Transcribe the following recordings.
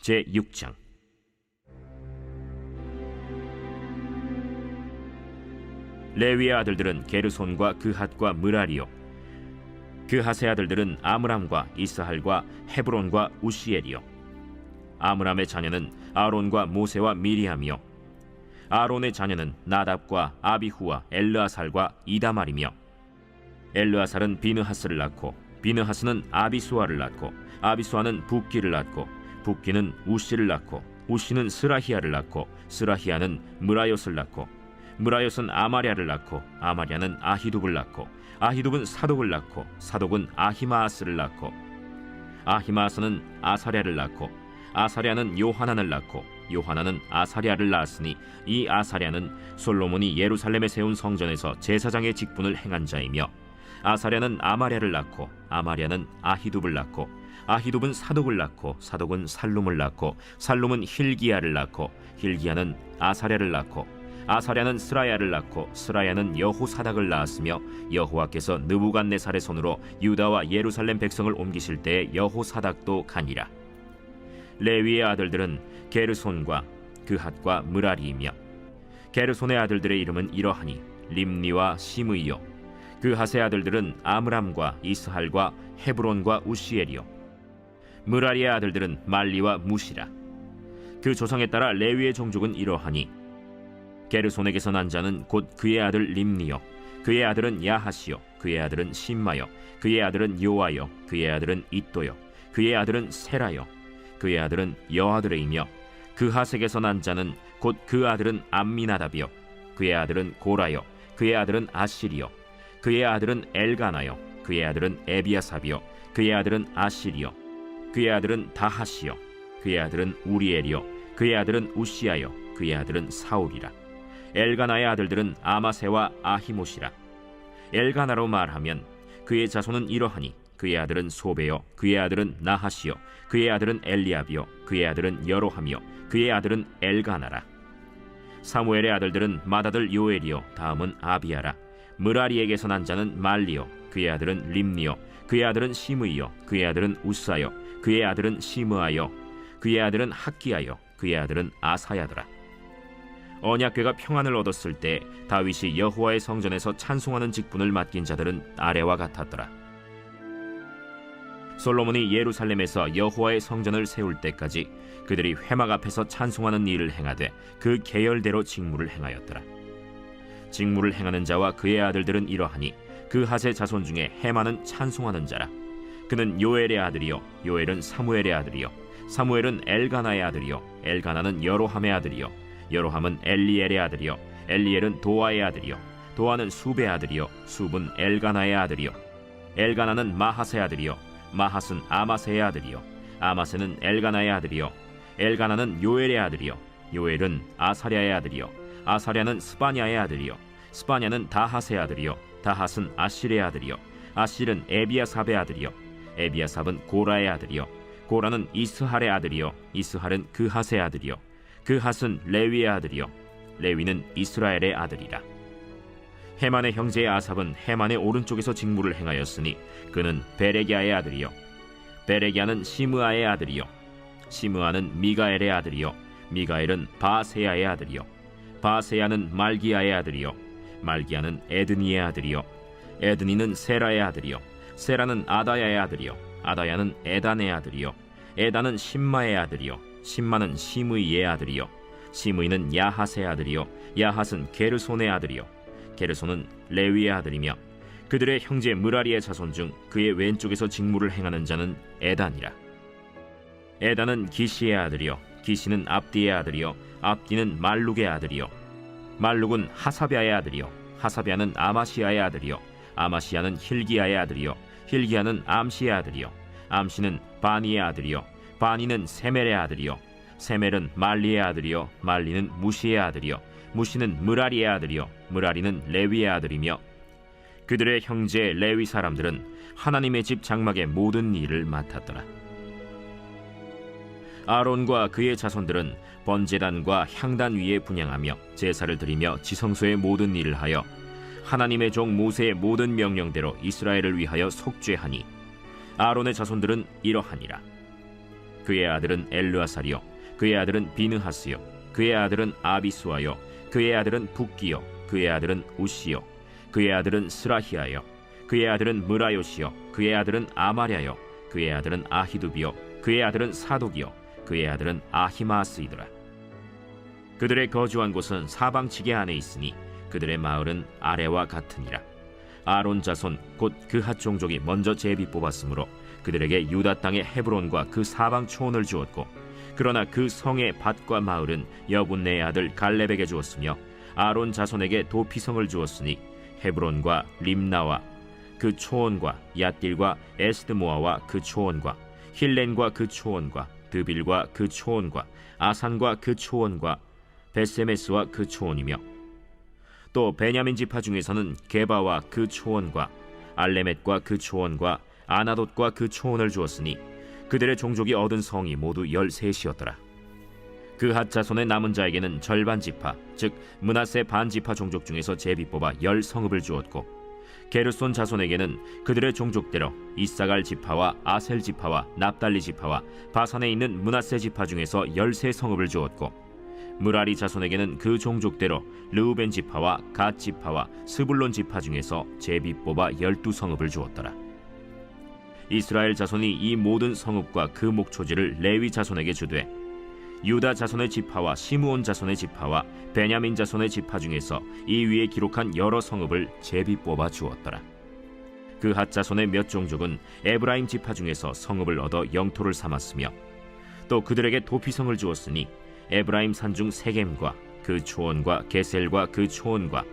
제6장. 레위의 아들들은 게르손과 그핫과 므라리요, 그핫의 아들들은 아므람과 이스할과 헤브론과 우시엘이요. 아므람의 자녀는 아론과 모세와 미리암이요, 아론의 자녀는 나답과 아비후와 엘르아살과 이다말이며, 엘르아살은 비느하스를 낳고 비느하스는 아비수아를 낳고 아비수아는 붓기를 낳고 붓기는 우시를 낳고 우시는 스라히야를 낳고 스라히야는 므라옅을 낳고 므라옅은 아마랴를 낳고 아마랴는 아히둡을 낳고 아히둡은 사독을 낳고 사독은 아히마아스를 낳고 아히마아스는 아사랴를 낳고 아사랴는 요하난을 낳고 요하난은 아사랴를 낳았으니 이 아사랴는 솔로몬이 예루살렘에 세운 성전에서 제사장의 직분을 행한 자이며, 아사랴는 아마랴를 낳고 아마랴는 아히둡을 낳고 아히둡은 사독을 낳고 사독은 살룸을 낳고 살룸은 힐기야를 낳고 힐기야는 아사랴를 낳고 아사랴는 스라야를 낳고 스라야는 여호사닥을 낳았으며, 여호와께서 느부갓네살의 손으로 유다와 예루살렘 백성을 옮기실 때에 여호사닥도 가니라. 레위의 아들들은 게르손과 그핫과 므라리이며, 게르손의 아들들의 이름은 이러하니 림니와 시므이요, 그핫의 아들들은 아므람과 이스할과 헤브론과 우시엘이요, 므라리의 아들들은 말리와 무시라. 그 조상에 따라 레위의 종족은 이러하니 게르손에게서 난 자는 곧 그의 아들 림니요, 그의 아들은 야하시요, 그의 아들은 심마요, 그의 아들은 요아요, 그의 아들은 잇도요, 그의 아들은 세라요, 그의 아들은 여아드레이며, 그핫에게서 난 자는 곧 그 아들은 암미나답이요, 그의 아들은 고라요, 그의 아들은 아실이요 그의 아들은 엘가나요 그의 아들은 에비아삽이요 그의 아들은 아실이요 그의 아들은 다하시요 그의 아들은 우리엘이요 그의 아들은 우시아요 그의 아들은 사울이라. 엘가나의 아들들은 아마세와 아히못이라. 엘가나로 말하면 그의 자손은 이러하니 그의 아들은 소베요 그의 아들은 나하시요 그의 아들은 엘리압이요 그의 아들은 여로함이요 그의 아들은 엘가나라. 사무엘의 아들들은 맏아들 요엘이요 다음은 아비야라. 므라리에게서 난 자는 말리요 그의 아들은 림니요 그의 아들은 시므이요 그의 아들은 우사요 그의 아들은 시므아요 그의 아들은 학기야요 그의 아들은 아사야더라. 언약궤가 평안을 얻었을 때 다윗이 여호와의 성전에서 찬송하는 직분을 맡긴 자들은 아래와 같았더라. 솔로몬이 예루살렘에서 여호와의 성전을 세울 때까지 그들이 회막 앞에서 찬송하는 일을 행하되 그 계열대로 직무를 행하였더라. 직무를 행하는 자와 그의 아들들은 이러하니 그핫의 자손 중에 헤만은 찬송하는 자라. 그는 요엘의 아들이요 요엘은 사무엘의 아들이요 사무엘은 엘가나의 아들이요 엘가나는 여로함의 아들이요 여로함은 엘리엘의 아들이요 엘리엘은 도아의 아들이요 도아는 숲의 아들이요 숲은 엘가나의 아들이요 엘가나는 마핫의 아들이요 마핫은 아마세의 아들이요 아마세는 엘가나의 아들이요 엘가나는 요엘의 아들이요 요엘은 아사랴의 아들이요 아사랴는 스바냐의 아들이요 스바냐는 다핫의 아들이요 다핫은 아실의 아들이요 아실은 에비아삽의 아들이요 에비아삽은 고라의 아들이요 고라는 이스할의 아들이요 이스할은 그핫의 아들이요 그핫은 레위의 아들이요 레위는 이스라엘의 아들이라. 헤만의 형제의 아삽은 헤만의 오른쪽에서 직무를 행하였으니 그는 베레기야의 아들이요 베레기야는 시므아의 아들이요 시므아는 미가엘의 아들이요 미가엘은 바세야의 아들이요 바세야는 말기야의 아들이요 말기야는 에드니의 아들이요 에드니는 세라의 아들이요 세라는 아다야의 아들이요 아다야는 에단의 아들이요 에단은 심마의 아들이요 심마는 시므이의 아들이요 시므이는 야핫의 아들이요 야핫은 게르손의 아들이요 게르손은 레위의 아들이며 그들의 형제 므라리의 자손 중 그의 왼쪽에서 직무를 행하는 자는 에단이라. 에단은 기시의 아들이요 기시는 압디의 아들이요 압디는 말룩의 아들이요 말룩은 하사비아의 아들이요 하사비아는 아마시아의 아들이요 아마시아는 힐기야의 아들이요 힐기야는 암시의 아들이요 암시는 바니의 아들이요 바니는 세멜의 아들이요 세멜은 말리의 아들이요 말리는 무시의 아들이요 무시는 므라리의 아들이요 므라리는 레위의 아들이며 그들의 형제 레위 사람들은 하나님의 집 장막의 모든 일을 맡았더라. 아론과 그의 자손들은 번제단과 향단 위에 분향하며 제사를 드리며 지성소의 모든 일을 하여 하나님의 종 모세의 모든 명령대로 이스라엘을 위하여 속죄하니 아론의 자손들은 이러하니라. 그의 아들은 엘르아살이요 그의 아들은 비느하스요 그의 아들은 아비수아요 그의 아들은 붓기요 그의 아들은 우시요 그의 아들은 스라히아요 그의 아들은 므라요시요 그의 아들은 아마랴요 그의 아들은 아히두비요 그의 아들은 사독이요 그의 아들은 아히마스이더라. 그들의 거주한 곳은 사방 지게 안에 있으니 그들의 마을은 아래와 같으니라. 아론 자손 곧 그핫 종족이 먼저 제비 뽑았으므로 그들에게 유다 땅의 헤브론과 그 사방 초원을 주었고 그러나 그 성의 밭과 마을은 여분네의 아들 갈렙에게 주었으며 아론 자손에게 도피성을 주었으니 헤브론과 림나와 그 초원과 얏딜과 에스드모아와 그 초원과 힐렌과 그 초원과 드빌과 그 초원과 아산과 그 초원과 베세메스와 그 초원이며 또 베냐민 지파 중에서는 게바와 그 초원과 알레멧과 그 초원과 아나돗과 그 초원을 주었으니 그들의 종족이 얻은 성이 모두 13이었더라. 그핫 자손의 남은 자에게는 절반 지파 즉 므낫세 반 지파 종족 중에서 제비 뽑아 10성읍을 주었고 게르손 자손에게는 그들의 종족대로 이사갈 지파와 아셀 지파와 납달리 지파와 바산에 있는 므낫세 지파 중에서 13성읍을 주었고 므라리 자손에게는 그 종족대로 르우벤 지파와 갓 지파와 스불론 지파 중에서 제비 뽑아 12성읍을 주었더라. 이스라엘 자손이 이 모든 성읍과 그 목초지를 레위 자손에게 주되 유다 자손의 지파와 시므온 자손의 지파와 베냐민 자손의 지파 중에서 이 위에 기록한 여러 성읍을 제비 뽑아 주었더라. 그핫 자손의 몇 종족은 에브라임 지파 중에서 성읍을 얻어 영토를 삼았으며 또 그들에게 도피성을 주었으니 에브라임 산중 세겜과 그 초원과 게셀과 그 초원과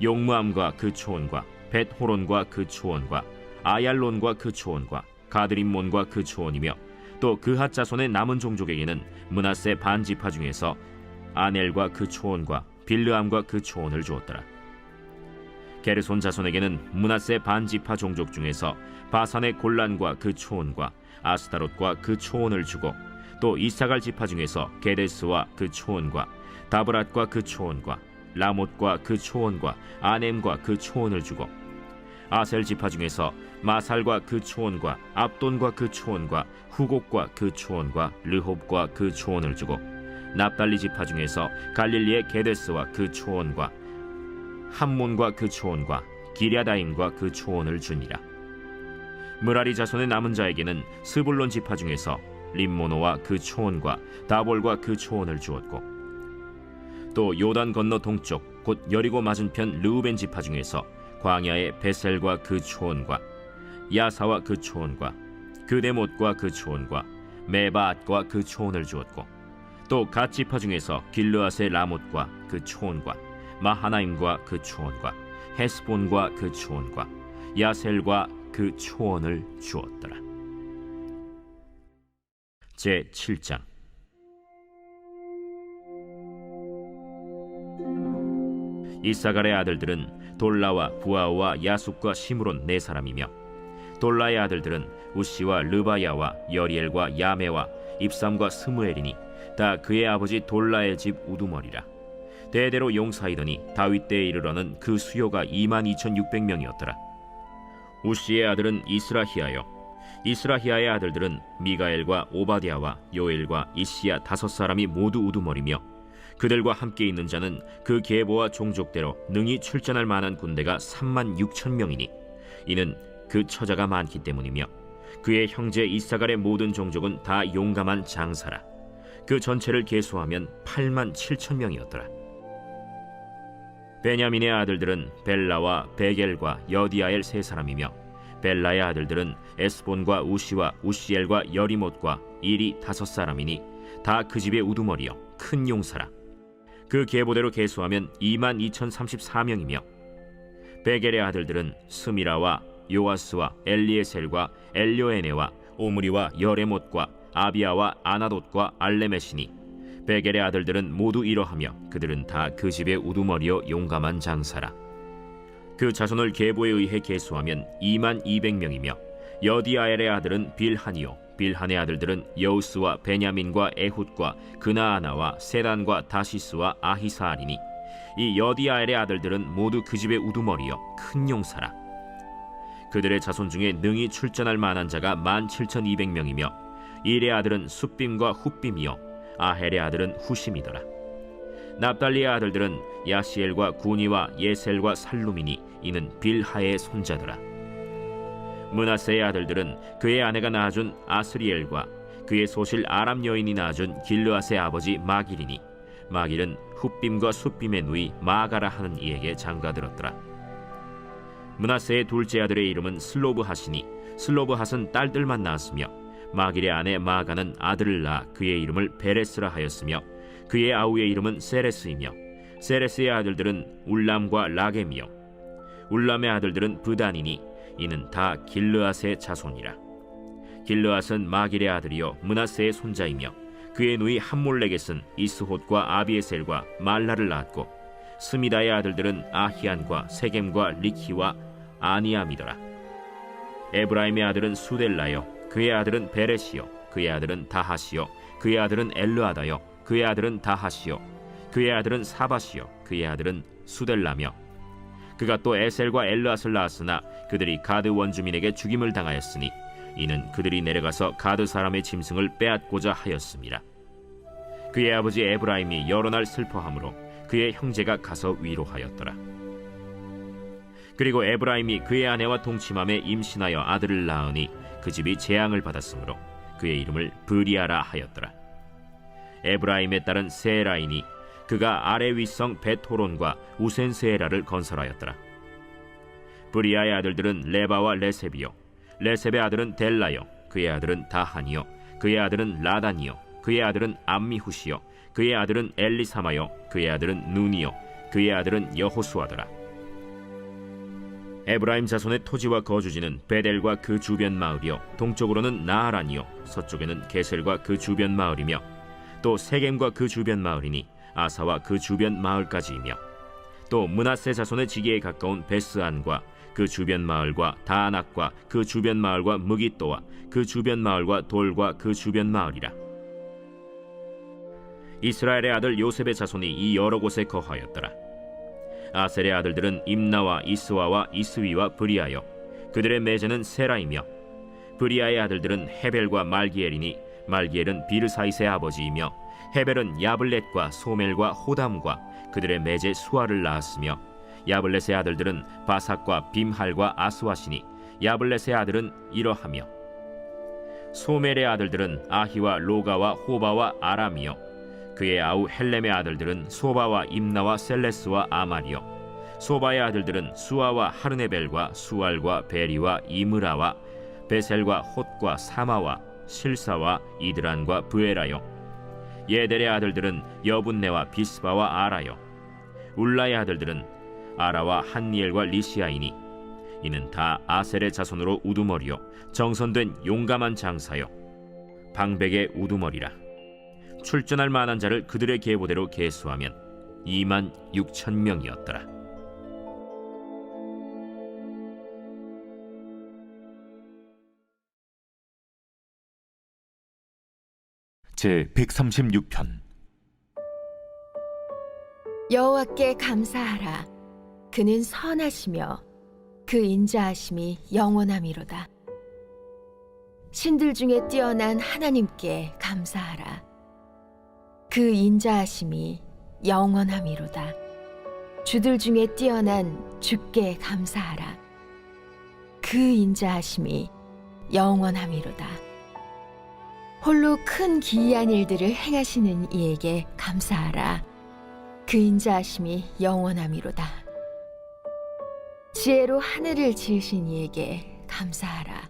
용무암과 그 초원과 벳호론과 그 초원과 아얄론과 그 초원과 가드림몬과 그 초원이며 또 그핫 자손의 남은 종족에게는 므낫세 반지파 중에서 아넬과 그 초원과 빌르암과 그 초원을 주었더라. 게르손 자손에게는 므낫세 반지파 종족 중에서 바산의 골란과 그 초원과 아스타롯과 그 초원을 주고 또 이사갈 지파 중에서 게데스와 그 초원과 다브랏과 그 초원과 라못과 그 초원과 아넴과 그 초원을 주고 아셀 지파 중에서 마살과 그 초원과 압돈과 그 초원과 후곡과 그 초원과 르홉과 그 초원을 주고 납달리 지파 중에서 갈릴리의 게데스와 그 초원과 함몬과 그 초원과 기랴다임과 그 초원을 주니라. 므라리 자손의 남은 자에게는 스불론 지파 중에서 림모노와 그 초원과 다볼과 그 초원을 주었고 또 요단 건너 동쪽 곧 여리고 맞은편 르우벤 지파 중에서 광야의 베셀과 그 초원과 야사와 그 초원과 그데못과 그 초원과 메바앗과 그 초원을 주었고 또 갓 지파 중에서 길르앗의 라못과 그 초원과 마하나임과 그 초원과 헤스본과 그 초원과 야셀과 그 초원을 주었더라. 제 7장. 이사갈의 아들들은 돌라와 부아와 야숫과 시므론 네 사람이며 돌라의 아들들은 우시와 르바야와 여리엘과 야메와 입삼과 스무엘이니 다 그의 아버지 돌라의 집 우두머리라. 대대로 용사이더니 다윗 때에 이르러는 그 수요가 22,600명이었더라. 우시의 아들은 이스라히야요 이스라히야의 아들들은 미가엘과 오바댜와 요엘과 이시야 5사람이 모두 우두머리며 그들과 함께 있는 자는 그 계보와 종족대로 능히 출전할 만한 군대가 36,000명이니 이는 그 처자가 많기 때문이며 그의 형제 이사갈의 모든 종족은 다 용감한 장사라. 그 전체를 계수하면 87,000명이었더라. 베냐민의 아들들은 벨라와 베겔과 여디아엘 세 사람이며 벨라의 아들들은 에스본과 우시와 우시엘과 여리못과 일이 5사람이니 다 그 집의 우두머리요 큰 용사라. 그 계보대로 계수하면 22,034명이며 베겔의 아들들은 스미라와 요아스와 엘리에셀과 엘료에네와 오므리와 여레못과 아비아와 아나돗과 알레메시니 베겔의 아들들은 모두 이러하며 그들은 다 그 집의 우두머리요 용감한 장사라. 그 자손을 계보에 의해 계수하면 22,200명이며 여디아엘의 아들은 빌하니요 빌한의 아들들은 여우스와 베냐민과 에훗과 그나아나와 세단과 다시스와 아히사알이니 이 여디아엘의 아들들은 모두 그 집의 우두머리요 큰 용사라. 그들의 자손 중에 능히 출전할 만한 자가 17,200명이며 일의 아들은 숫빔과 훗빔이요 아헬의 아들은 후심이더라. 납달리의 아들들은 야시엘과 구니와 예셀과 살루미니 이는 빌하의 손자더라. 므낫세의 아들들은 그의 아내가 낳아준 아스리엘과 그의 소실 아람 여인이 낳아준 길르앗의 아버지 마길이니 마길은 훗빔과 숫빔의 누이 마가라 하는 이에게 장가들었더라. 므낫세의 둘째 아들의 이름은 슬로브핫이니 슬로브핫은 딸들만 낳았으며 마길의 아내 마가는 아들을 낳아 그의 이름을 베레스라 하였으며 그의 아우의 이름은 세레스이며 세레스의 아들들은 울람과 라겜이요 울람의 아들들은 브단이니 이는 다 길르앗의 자손이라. 길르앗은 마길의 아들이요 므낫세의 손자이며 그의 누이 함몰렉겟은 이스톳과 아비에셀과 말라를 낳았고 스미다의 아들들은 아히안과 세겜과 리키와 아니암이더라. 에브라임의 아들은 수델라요 그의 아들은 베레시요 그의 아들은 다하시요 그의 아들은 엘르아다요 그의 아들은 다하시요 그의 아들은 사바시요 그의 아들은 수델라며 그가 또 에셀과 엘르앗을 낳았으나 그들이 가드 원주민에게 죽임을 당하였으니 이는 그들이 내려가서 가드 사람의 짐승을 빼앗고자 하였음이라. 그의 아버지 에브라임이 여러 날 슬퍼하므로 그의 형제가 가서 위로하였더라. 그리고 에브라임이 그의 아내와 동침함에 임신하여 아들을 낳으니 그 집이 재앙을 받았으므로 그의 이름을 브리아라 하였더라. 에브라임의 딸은 세라이니 그가 아래 윗성 베토론과 우센세에라를 건설하였더라. 브리아의 아들들은 레바와 레셉이요 레셉의 아들은 델라요 그의 아들은 다하니요 그의 아들은 라단이요 그의 아들은 암미후시요 그의 아들은 엘리사마요 그의 아들은 눈이요 그의 아들은 여호수아더라. 에브라임 자손의 토지와 거주지는 베델과 그 주변 마을이요 동쪽으로는 나하란이요 서쪽에는 게셀과 그 주변 마을이며 또 세겜과 그 주변 마을이니 아사와 그 주변 마을까지이며 또 므낫세 자손의 지기에 가까운 베스안과 그 주변 마을과 다안악과 그 주변 마을과 무깃도와 그 주변 마을과 돌과 그 주변 마을이라. 이스라엘의 아들 요셉의 자손이 이 여러 곳에 거하였더라. 아셀의 아들들은 임나와 이스와와 이스위와 브리아요 그들의 매제는 세라이며 브리아의 아들들은 헤벨과 말기엘이니 말기엘은 비르사이스의 아버지이며 헤벨은 야블렛과 소멜과 호담과 그들의 매제 수아를 낳았으며 야블렛의 아들들은 바삭과 빔할과 아스와시니 야블렛의 아들은 이러하며 소멜의 아들들은 아히와 로가와 호바와 아람이요 그의 아우 헬렘의 아들들은 소바와 임나와 셀레스와 아말이요 소바의 아들들은 수아와 하르네벨과 수알과 베리와 이므라와 베셀과 톳과 사마와 실사와 이드란과 브에라요 예델의 아들들은 여분네와 비스바와 아라요 울라의 아들들은 아라와 한니엘과 리시아이니 이는 다 아셀의 자손으로 우두머리요 정선된 용감한 장사요 방백의 우두머리라. 출전할 만한 자를 그들의 계보대로 계수하면 26,000명이었더라. 제 136편. 여호와께 감사하라. 그는 선하시며 그 인자하심이 영원함이로다. 신들 중에 뛰어난 하나님께 감사하라. 그 인자하심이 영원함이로다. 주들 중에 뛰어난 주께 감사하라. 그 인자하심이 영원함이로다. 홀로 큰 기이한 일들을 행하시는 이에게 감사하라. 그 인자하심이 영원함이로다. 지혜로 하늘을 지으신 이에게 감사하라.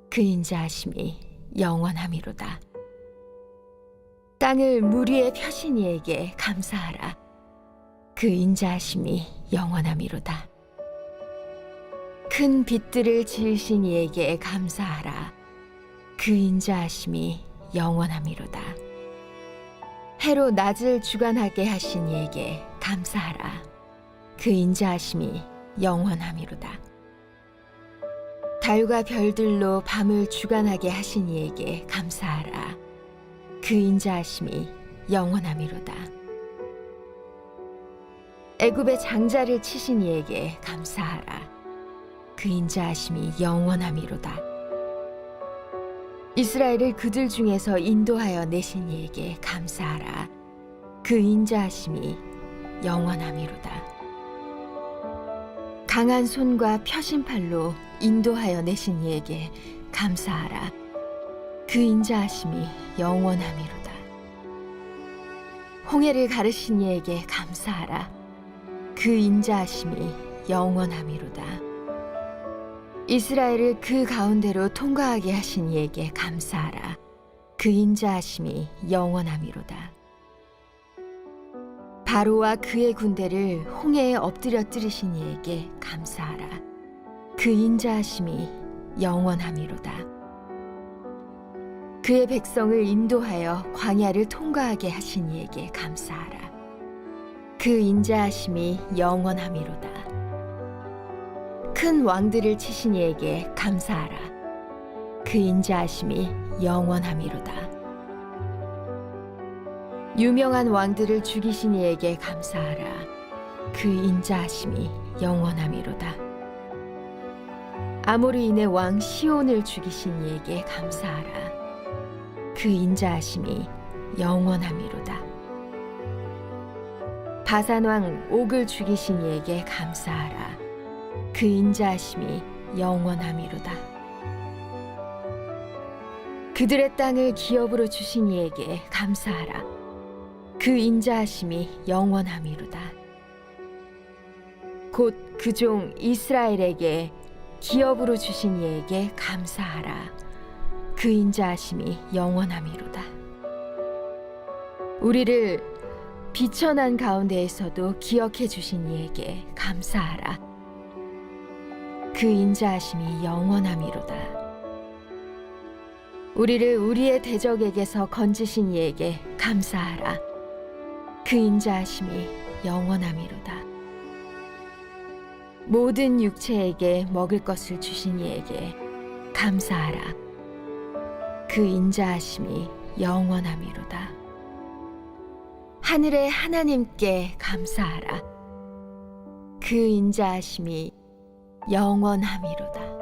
그 인자하심이 영원함이로다. 땅을 물 위에 펴신 이에게 감사하라. 그 인자하심이 영원함이로다. 큰 빛들을 지으신 이에게 감사하라. 그 인자하심이 영원함이로다. 해로 낮을 주관하게 하신 이에게 감사하라. 그 인자하심이 영원함이로다. 달과 별들로 밤을 주관하게 하신 이에게 감사하라. 그 인자하심이 영원함이로다. 애굽의 장자를 치신 이에게 감사하라. 그 인자하심이 영원함이로다. 이스라엘을 그들 중에서 인도하여 내신 이에게 감사하라. 그 인자하심이 영원함이로다. 강한 손과 펴신 팔로 인도하여 내신 이에게 감사하라. 그 인자하심이 영원함이로다. 홍해를 가르신 이에게 감사하라. 그 인자하심이 영원함이로다. 이스라엘을 그 가운데로 통과하게 하신 이에게 감사하라. 그 인자하심이 영원함이로다. 바로와 그의 군대를 홍해에 엎드려뜨리신 이에게 감사하라. 그 인자하심이 영원함이로다. 그의 백성을 인도하여 광야를 통과하게 하신 이에게 감사하라. 그 인자하심이 영원함이로다. 큰 왕들을 치신 이에게 감사하라. 그 인자하심이 영원함이로다. 유명한 왕들을 죽이신 이에게 감사하라. 그 인자하심이 영원함이로다. 아모리인의 왕 시온을 죽이신 이에게 감사하라. 그 인자하심이 영원함이로다. 바산 왕 옥을 죽이신 이에게 감사하라. 그 인자하심이 영원함이로다. 그들의 땅을 기업으로 주신 이에게 감사하라. 그 인자하심이 영원함이로다. 곧 그 종 이스라엘에게 기업으로 주신 이에게 감사하라. 그 인자하심이 영원함이로다. 우리를 비천한 가운데에서도 기억해 주신 이에게 감사하라. 그 인자하심이 영원함이로다. 우리를 우리의 대적에게서 건지신 이에게 감사하라. 그 인자하심이 영원함이로다. 모든 육체에게 먹을 것을 주신 이에게 감사하라. 그 인자하심이 영원함이로다. 하늘의 하나님께 감사하라. 그 인자하심이 영원함이로다.